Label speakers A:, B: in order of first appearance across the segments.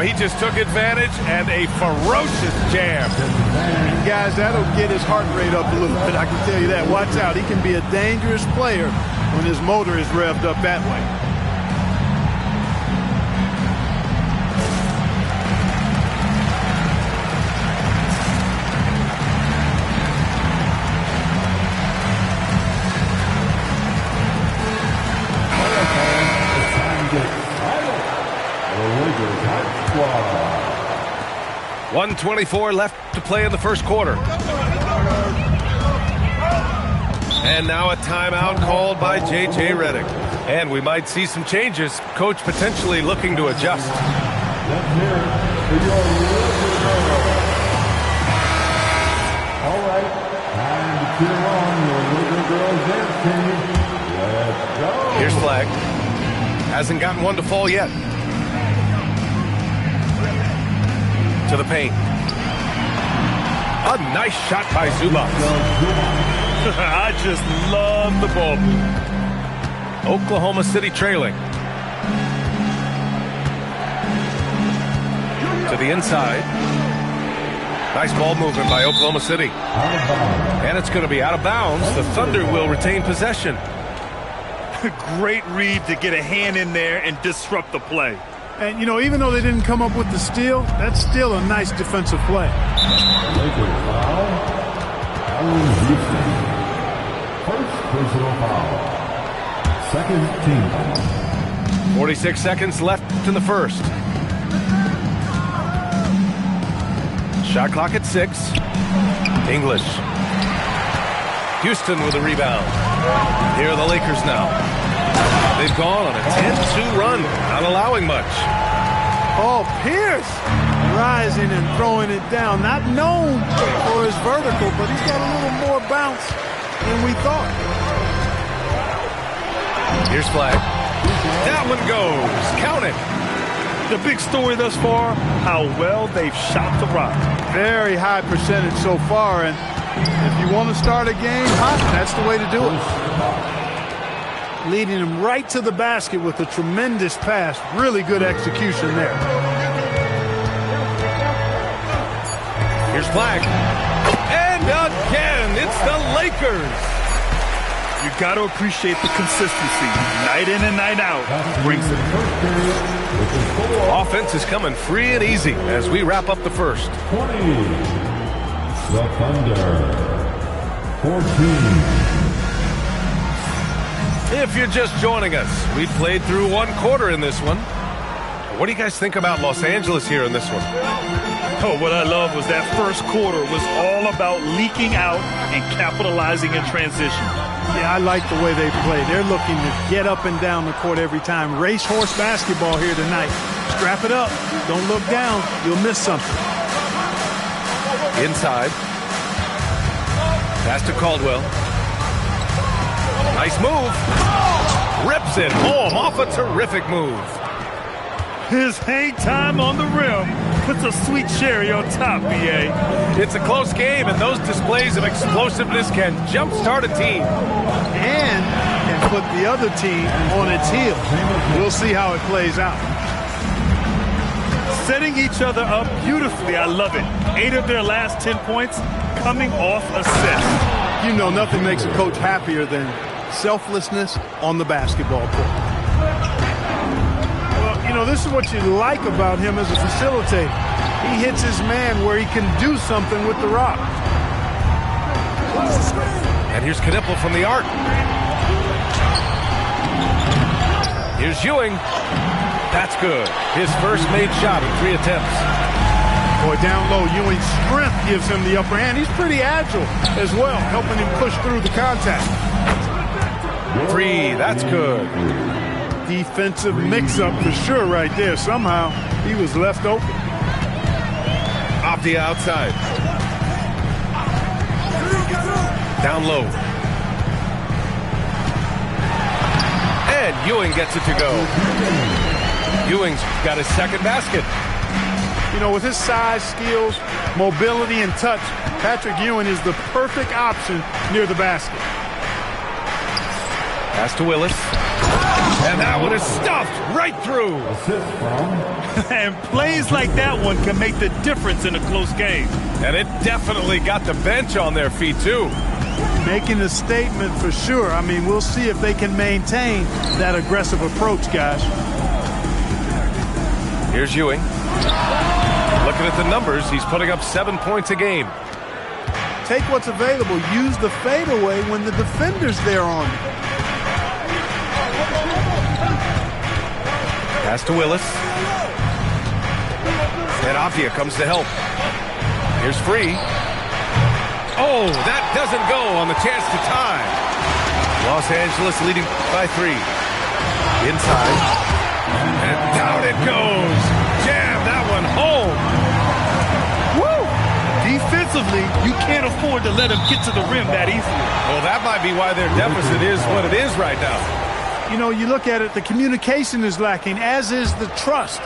A: He just took advantage and a ferocious jam.
B: And guys, that'll get his heart rate up a little bit. I can tell you that. Watch out. He can be a dangerous player when his motor is revved up that way.
A: .124 left to play in the first quarter. And now a timeout called by J.J. Redick. And we might see some changes. Coach potentially looking to adjust.
C: All right, time to cheer on your little girls dance team. Let's go.
A: Here's flag. Hasn't gotten one to fall yet. To the paint. A nice shot by Zubac.
D: I just love the ball.
A: Oklahoma City trailing. To the inside. Nice ball movement by Oklahoma City. And it's going to be out of bounds. The Thunder will retain possession.
D: Great read to get a hand in there and disrupt the play.
B: And, you know, even though they didn't come up with the steal, that's still a nice defensive play.
C: First personal foul. Second team foul.
A: 46 seconds left in the first. Shot clock at 6. English. Houston with a rebound. Here are the Lakers now. They've gone on a 10-2 run, not allowing much.
B: Oh, Pierce rising and throwing it down. Not known for his vertical, but he's got a little more bounce than we thought.
A: Here's flag. That one goes. Count it.
D: The big story thus far, how well they've shot the rock.
B: Very high percentage so far, and if you want to start a game hot, that's the way to do it. Leading him right to the basket with a tremendous pass. Really good execution there.
A: Here's flag. And again, it's the Lakers.
D: You got to appreciate the consistency. Night in and night out brings it.
A: Offense is coming free and easy as we wrap up the first.
C: 20. The Thunder. 14.
A: If you're just joining us, we played through one quarter in this one. What do you guys think about Los Angeles here in this one?
D: Oh, what I love was that first quarter was all about leaking out and capitalizing in transition.
B: Yeah, I like the way they play. They're looking to get up and down the court every time. Racehorse basketball here tonight. Strap it up. Don't look down. You'll miss something.
A: Inside. Pass to Caldwell. Nice move. Rips it home off a terrific move.
D: His hang time on the rim puts a sweet cherry on top, B.A.
A: It's a close game, and those displays of explosiveness can jumpstart a team.
B: And can put the other team on its heels. We'll see how it plays out.
D: Setting each other up beautifully. I love it. 8 of their last 10 points coming off assists.
B: You know, nothing makes a coach happier than selflessness on the basketball court. Well, you know, this is what you like about him as a facilitator. He hits his man where he can do something with the rock.
A: And here's Knipple from the arc. Here's Ewing. That's good. His first made shot in 3 attempts.
B: Boy, down low, Ewing's strength gives him the upper hand. He's pretty agile as well, helping him push through the contact.
A: 3, that's good.
B: Defensive mix-up for sure right there. Somehow, he was left open.
A: Off the outside. Down low. And Ewing gets it to go. Ewing's got his second basket.
B: You know, with his size, skills, mobility, and touch, Patrick Ewing is the perfect option near the basket.
A: Pass to Willis. And that one is stuffed right through.
C: Assist from.
D: And plays like that one can make the difference in a close game.
A: And it definitely got the bench on their feet, too.
B: Making a statement for sure. I mean, we'll see if they can maintain that aggressive approach, guys.
A: Here's Ewing. Looking at the numbers, he's putting up 7 points a game.
B: Take what's available. Use the fadeaway when the defender's there on you.
A: Pass to Willis. And Avdia comes to help. Here's Free. Oh, that doesn't go on the chance to tie. Los Angeles leading by 3. Inside. And down it goes. Jam that one home.
D: Woo! Defensively, you can't afford to let him get to the rim that easily.
A: Well, that might be why their deficit is what it is right now.
B: You know, you look at it, the communication is lacking, as is the trust.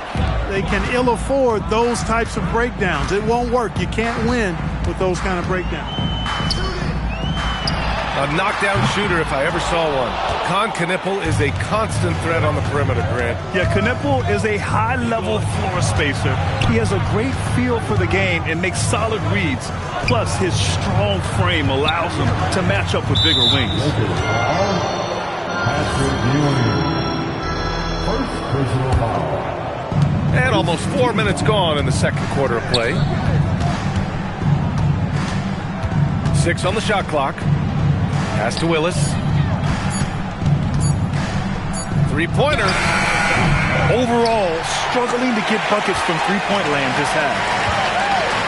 B: They can ill afford those types of breakdowns. It won't work. You can't win with those kind of breakdowns.
A: A knockdown shooter if I ever saw one. Con Knippel is a constant threat on the perimeter, Grant.
D: Yeah, Knippel is a high-level floor spacer. He has a great feel for the game and makes solid reads. Plus, his strong frame allows him to match up with bigger wings.
C: Patrick Ewing. First personal foul.
A: And almost 4 minutes gone in the second quarter of play. 6 on the shot clock. Pass to Willis. Three-pointer.
D: Overall, struggling to get buckets from three-point land this half.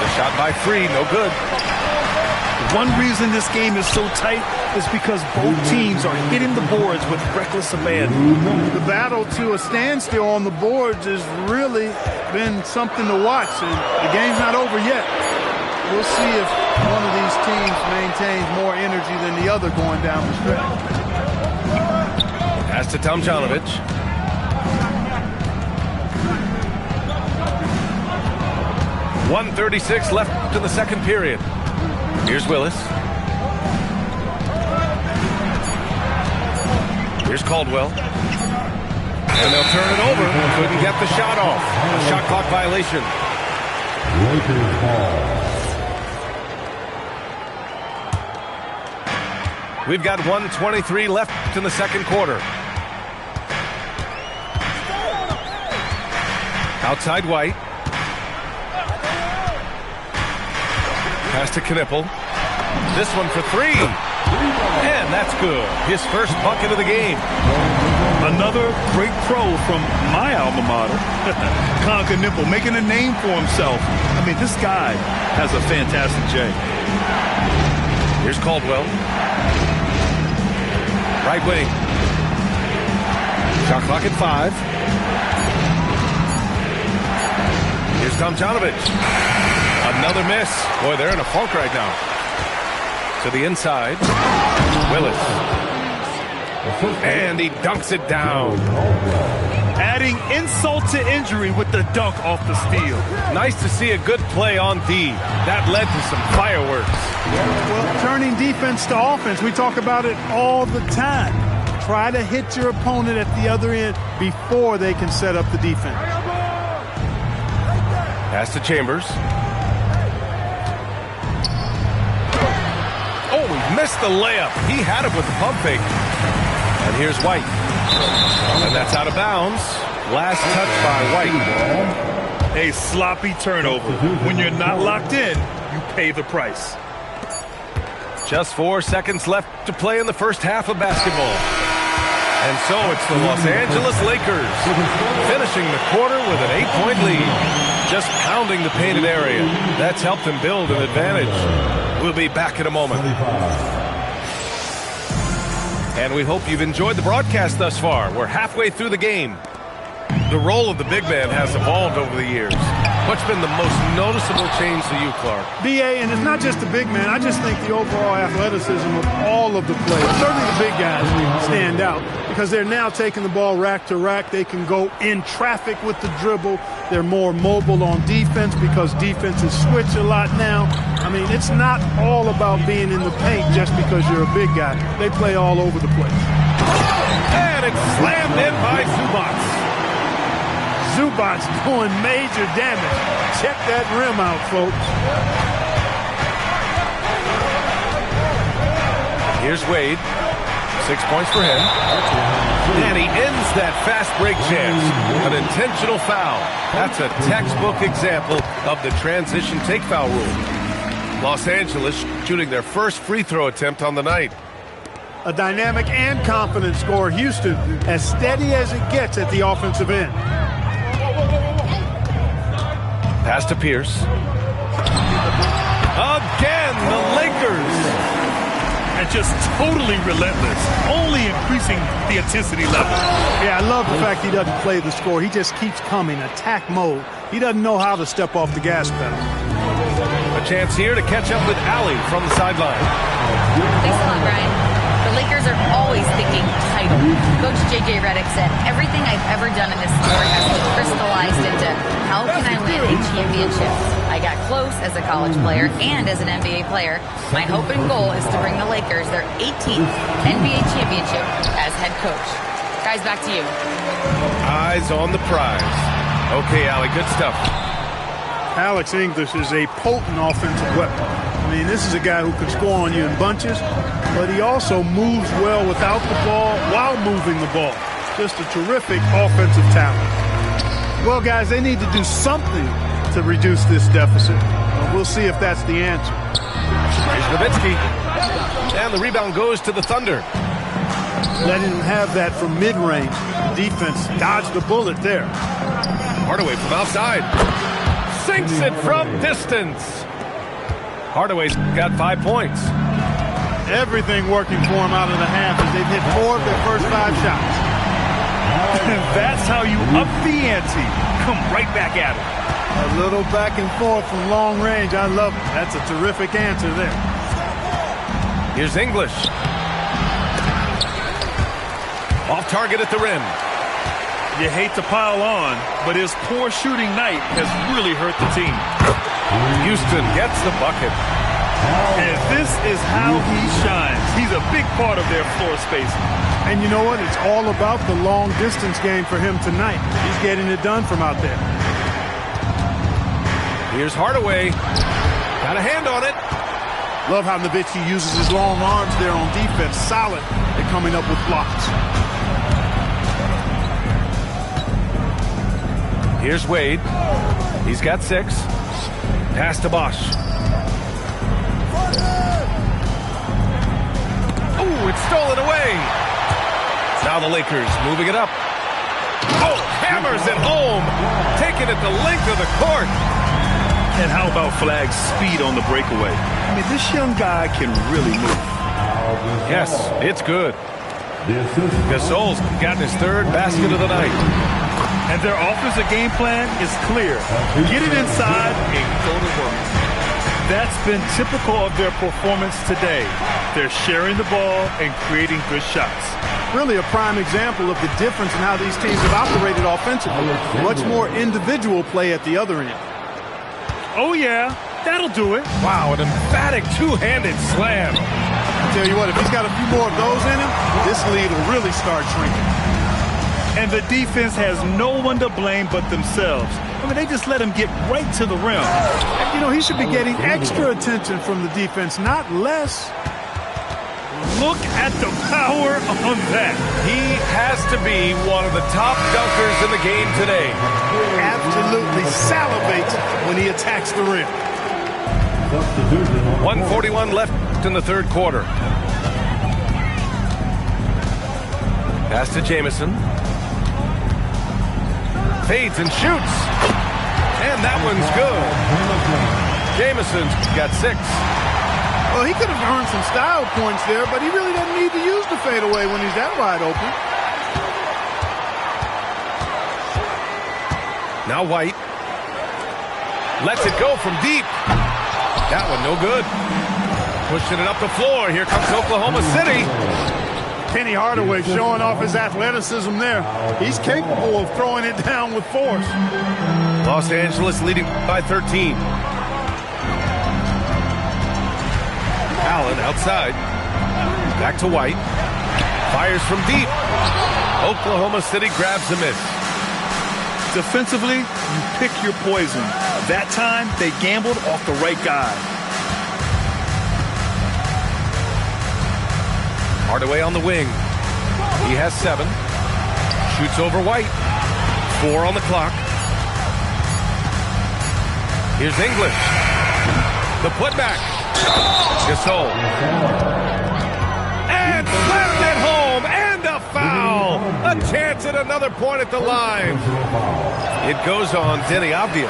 A: The shot by Free, no good.
D: One reason this game is so tight is because both teams are hitting the boards with reckless abandon.
B: The battle to a standstill on the boards has really been something to watch, and the game's not over yet. We'll see if one of these teams maintains more energy than the other going down the stretch.
A: Pass to Tomjanovich. .136 left in the second period. Here's Willis. Here's Caldwell. And they'll turn it over. Couldn't get the shot off. A shot clock violation.
C: Lakers ball.
A: We've got 1:23 left in the second quarter. Outside White. Pass to Knippel. This one for 3. And that's good. His first bucket of the game.
D: Another great pro from my alma mater. Con Knippel making a name for himself. I mean, this guy has a fantastic J.
A: Here's Caldwell. Right wing. Shot clock at 5. Here's Tomjanovich. Another miss. Boy, they're in a funk right now. To the inside. Willis. And he dunks it down.
D: Adding insult to injury with the dunk off the steal.
A: Nice to see a good play on D. That led to some fireworks.
B: Well, turning defense to offense, we talk about it all the time. Try to hit your opponent at the other end before they can set up the defense.
A: Pass to Chambers. Oh, he missed the layup. He had it with the pump fake. And here's White. And that's out of bounds. Last touch by White.
D: A sloppy turnover. When you're not locked in, you pay the price.
A: Just 4 seconds left to play in the first half of basketball. And so it's the Los Angeles Lakers finishing the quarter with an 8-point lead. Just pounding the painted area. That's helped them build an advantage. We'll be back in a moment. And we hope you've enjoyed the broadcast thus far. We're halfway through the game. The role of the big man has evolved over the years. What's been the most noticeable change to you, Clark?
B: B.A., and it's not just the big man. I just think the overall athleticism of all of the players, certainly the big guys, stand out because they're now taking the ball rack to rack. They can go in traffic with the dribble. They're more mobile on defense because defenses switch a lot now. I mean, it's not all about being in the paint just because you're a big guy. They play all over the place.
A: And it's slammed in by Zubac.
B: Zubac doing major damage. Check that rim out, folks.
A: Here's Wade. 6 points for him. And he ends that fast break chance. An intentional foul. That's a textbook example of the transition take foul rule. Los Angeles shooting their first free throw attempt on the night.
B: A dynamic and confident scorer. Houston as steady as it gets at the offensive end.
A: Pass to Pierce. Again, the Lakers.
D: And just totally relentless, only increasing the intensity level.
B: Yeah, I love the fact he doesn't play the score. He just keeps coming, attack mode. He doesn't know how to step off the gas pedal.
A: A chance here to catch up with Allie from the sideline.
E: Thanks a lot, Brian. The Lakers are always thinking title. Coach J.J. Redick said, everything I've ever done in this sport has been crystallized into how can I win a championship? I got close as a college player and as an NBA player. My hope and goal is to bring the Lakers their 18th NBA championship as head coach. Guys, back to you.
A: Eyes on the prize. Okay, Allie, good stuff.
B: Alex English is a potent offensive weapon. I mean, this is a guy who can score on you in bunches, but he also moves well without the ball while moving the ball. Just a terrific offensive talent. Well, guys, they need to do something to reduce this deficit. We'll see if that's the answer.
A: Here's Nowitzki. And the rebound goes to the Thunder.
B: Letting them have that from mid-range. Defense dodged the bullet there.
A: Hardaway from outside. Sinks it from distance. Hardaway's got 5 points.
B: Everything working for him out of the half as they've hit 4 of their first 5 shots.
D: And that's how you up the ante. Come right back at it.
B: A little back and forth from long range. I love it. That's a terrific answer there.
A: Here's English. Off target at the rim.
D: You hate to pile on, but his poor shooting night has really hurt the team.
A: Houston gets the bucket.
D: And this is how he shines. He's a big part of their floor spacing.
B: And you know what? It's all about the long distance game for him tonight. He's getting it done from out there.
A: Here's Hardaway. Got a hand on it.
B: Love how Nowitzki uses his long arms there on defense. Solid at coming up with blocks.
A: Here's Wade. He's got 6. Pass to Bosch. Oh, it's stolen away. Now the Lakers moving it up. Oh, hammers it home. Taking it the length of the court.
D: And how about Flagg's speed on the breakaway? I mean, this young guy can really move.
A: Yes, it's good. Gasol's gotten his 3rd basket of the night.
D: And their offensive game plan is clear. Get it inside and go to work. That's been typical of their performance today. They're sharing the ball and creating good shots.
B: Really a prime example of the difference in how these teams have operated offensively. Much more individual play at the other end.
D: Oh, yeah, that'll do it.
A: Wow, an emphatic two-handed slam.
B: I tell you what, if he's got a few more of those in him, this lead will really start shrinking.
D: And the defense has no one to blame but themselves. I mean, they just let him get right to the rim.
B: You know, he should be getting extra attention from the defense, not less.
D: Look at the power on that.
A: He has to be one of the top dunkers in the game today.
B: Absolutely salivates when he attacks the rim.
A: 1:41 left in the 3rd quarter. Pass to Jamison. Fades and shoots. And that one's good. Jamison's got 6.
B: Well, he could have earned some style points there, but he really doesn't need to use the fadeaway when he's that wide open.
A: Now White. Lets it go from deep. That one no good. Pushing it up the floor. Here comes Oklahoma City.
B: Penny Hardaway showing off his athleticism there. He's capable of throwing it down with force.
A: Los Angeles leading by 13. Allen outside. Back to White. Fires from deep. Oklahoma City grabs the miss.
D: Defensively, you pick your poison. That time, they gambled off the right guy.
A: Hardaway on the wing. He has 7. Shoots over White. 4 on the clock. Here's English. The putback. Gasol. And slammed it home. And a foul. A chance at another point at the line. It goes on Deni Avdija.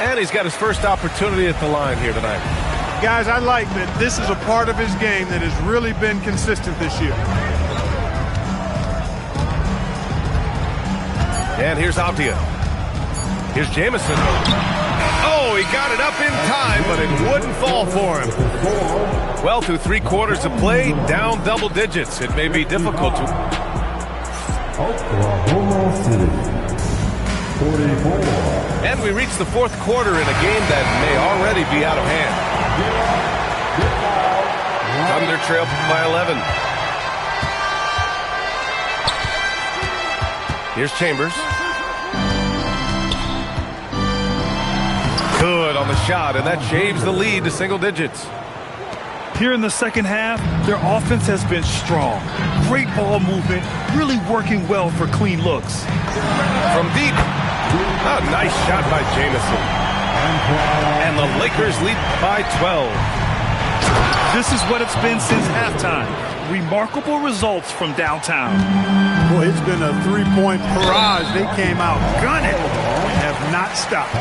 A: And he's got his first opportunity at the line here tonight.
B: Guys, I like that this is a part of his game that has really been consistent this year.
A: And here's Avdija. Here's Jamison. Oh, he got it up in time, but it wouldn't fall for him. Well, through 3 quarters of play, down double digits. It may be difficult to...
C: Oklahoma City, 44.
A: And we reach the 4th quarter in a game that may already be out of hand. Thunder trail by 11. Here's Chambers. Good on the shot, and that shaves the lead to single digits.
D: Here in the second half, their offense has been strong. Great ball movement, really working well for clean looks.
A: From deep. A nice shot by Jamison. And the Lakers lead by 12.
D: This is what it's been since halftime. Remarkable results from downtown.
B: Boy, it's been a 3-point barrage. They came out gunning and have not stopped.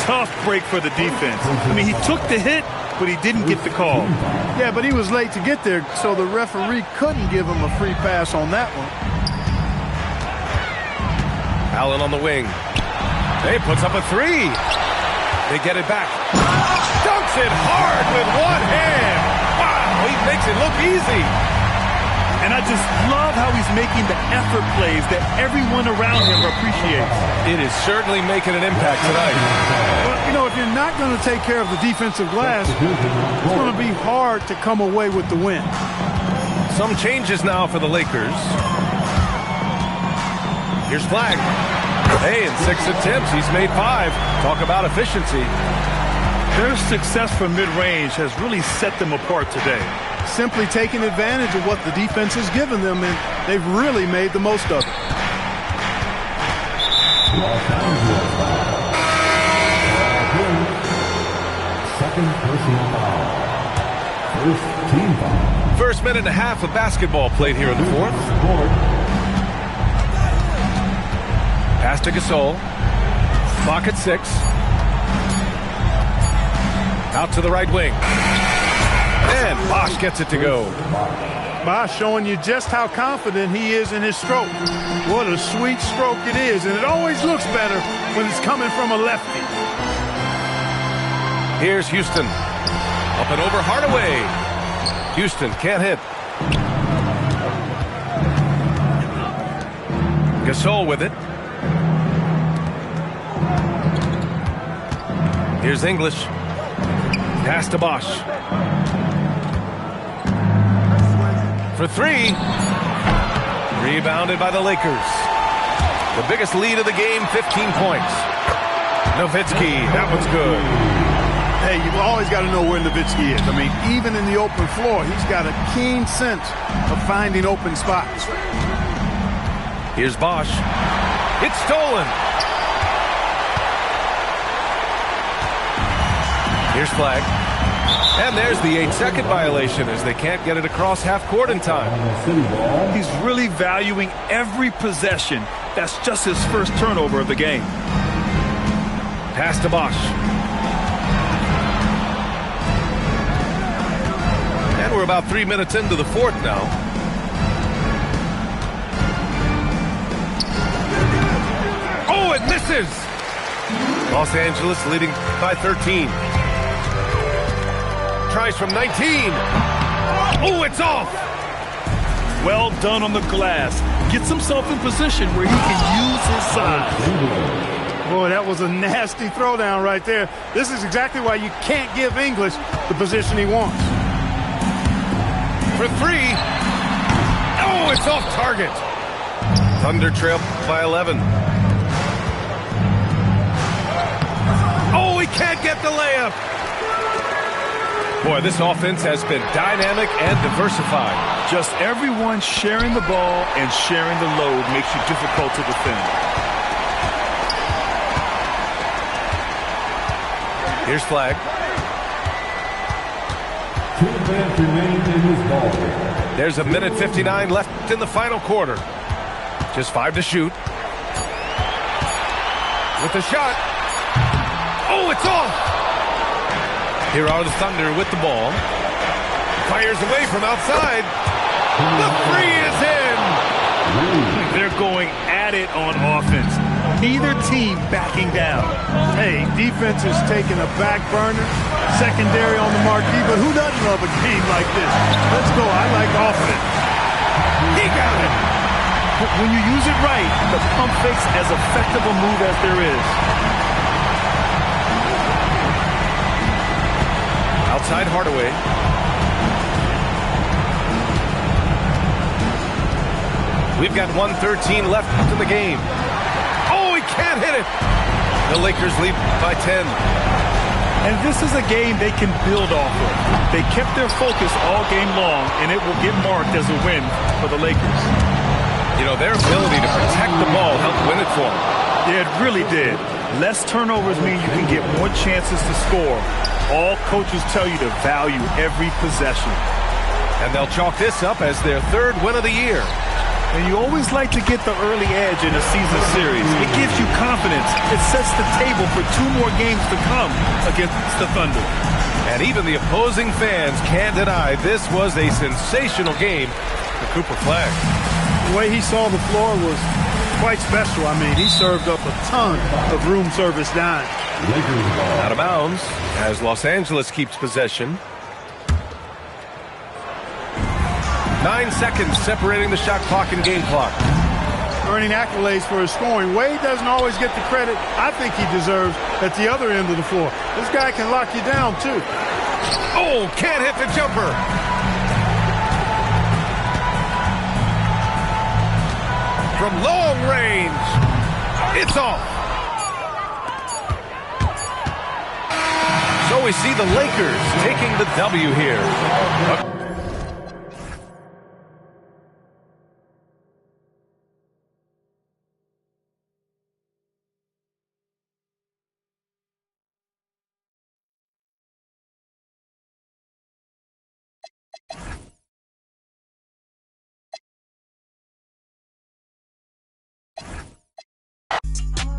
D: Tough break for the defense. I mean, he took the hit, but he didn't get the call.
B: Yeah, but he was late to get there, so the referee couldn't give him a free pass on that one.
A: Allen on the wing. He puts up a 3. They get it back. Dunks it hard with one hand. Wow, he makes it look easy.
D: And I just love how he's making the effort plays that everyone around him appreciates.
A: It is certainly making an impact tonight.
B: Well, you know, if you're not going to take care of the defensive glass, it's going to be hard to come away with the win.
A: Some changes now for the Lakers. Here's Flagg. Hey, in 6 attempts, he's made 5. Talk about efficiency.
D: Their success from mid-range has really set them apart today.
B: Simply taking advantage of what the defense has given them, and they've really made the most of it.
C: Second personal foul. First team foul.
A: First minute and a half of basketball played here in the 4th. Pass to Gasol. Clock at 6. Out to the right wing. And Bosh gets it to go.
B: Bosh showing you just how confident he is in his stroke. What a sweet stroke it is, and it always looks better when it's coming from a lefty.
A: Here's Houston. Up and over Hardaway. Houston can't hit. Gasol with it. Here's English. Pass to Bosh. For 3. Rebounded by the Lakers. The biggest lead of the game, 15 points. Nowitzki, that one's good.
B: Hey, you've always got to know where Nowitzki is. I mean, even in the open floor, he's got a keen sense of finding open spots.
A: Here's Bosh. It's stolen. Here's Flagg. And there's the 8-second violation as they can't get it across half court in time.
D: He's really valuing every possession. That's just his first turnover of the game.
A: Pass to Bosh. And we're about 3 minutes into the 4th now. Oh, it misses! Los Angeles leading by 13. Tries from 19. Oh, it's off!
D: Well done on the glass. Gets himself in position where he can use his size.
B: Boy, that was a nasty throwdown right there. This is exactly why you can't give English the position he wants.
A: For 3. Oh, Oh, it's off target. Thunder trail by 11. Oh, he can't get the layup. Boy, this offense has been dynamic and diversified.
D: Just everyone sharing the ball and sharing the load makes you difficult to defend.
A: Here's flag.
C: 2 minutes remain in this ball game.
A: There's a minute 59 left in the final quarter. Just 5 to shoot. With the shot. Oh, it's off. Here are the Thunder with the ball. Fires away from outside. The three is in.
D: They're going at it on offense. Neither team backing down.
B: Hey, defense is taking a back burner, secondary on the marquee, but who doesn't love a game like this? Let's go. I like offense.
A: He got it.
D: When you use it right, the pump fake's as effective a move as there is.
A: Outside Hardaway. We've got 1:13 left in the game. Oh, he can't hit it. The Lakers lead by 10.
D: And this is a game they can build off of. They kept their focus all game long, and it will get marked as a win for the Lakers.
A: You know, their ability to protect the ball helped win it for them.
D: Yeah, it really did. Less turnovers mean you can get more chances to score. All coaches tell you to value every possession.
A: And they'll chalk this up as their 3rd win of the year.
D: And you always like to get the early edge in a season series. It gives you confidence. It sets the table for 2 more games to come against the Thunder.
A: And even the opposing fans can't deny this was a sensational game for Cooper Flag.
B: The way he saw the floor was quite special. I mean, he served up a ton of room service dimes.
C: Lakers ball.
A: Out of bounds as Los Angeles keeps possession. 9 seconds separating the shot clock and game clock.
B: Earning accolades for his scoring. Wade doesn't always get the credit I think he deserves at the other end of the floor. This guy can lock you down, too.
A: Oh, can't hit the jumper. From long range, it's off. So we see the Lakers taking the W here.